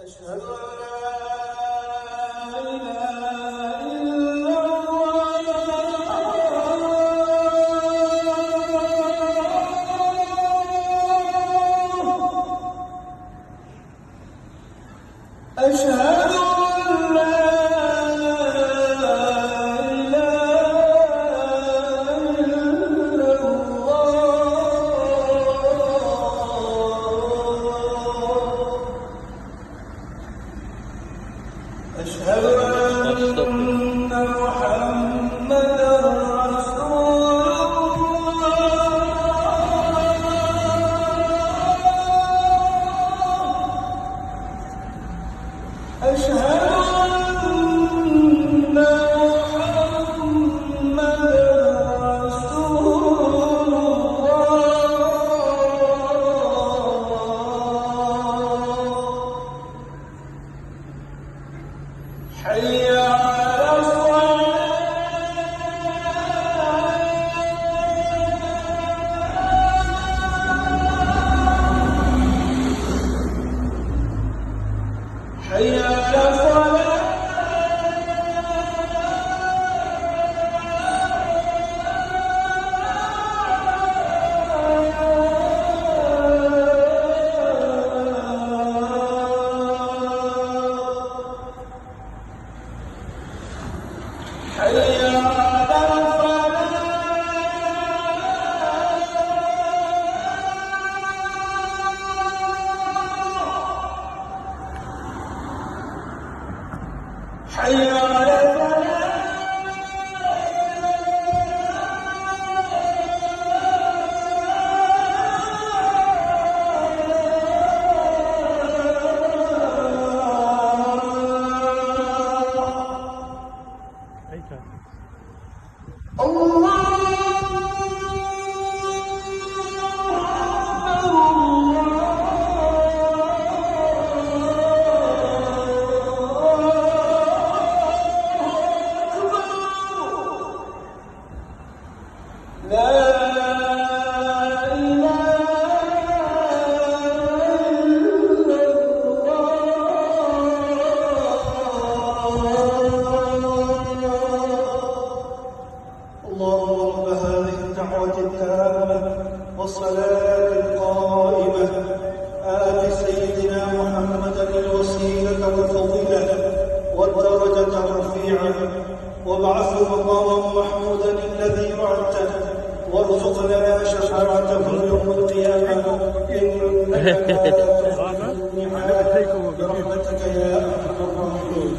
أشهد أن لا إله إلا الله. أشهد أن لا إله إلا الله. أشهد أن محمدًا رسول الله. أشهد أن محمدًا رسول الله. حي على الصلاة. حي على الصلاة. حي على الفلاح. حي على الفلاح. لا اللهم رب هذه الدعوة التامة والصلاة القائمة آت سيدنا محمدا الوسيلة والفضيلة والدرجة الرفيعة وابعثه مقاما محمودا الذي وعدته وارزق لنا شفاعته يوم القيامة إنك لا تخلف الميعاد برحمتك يا أرحم الراحمين.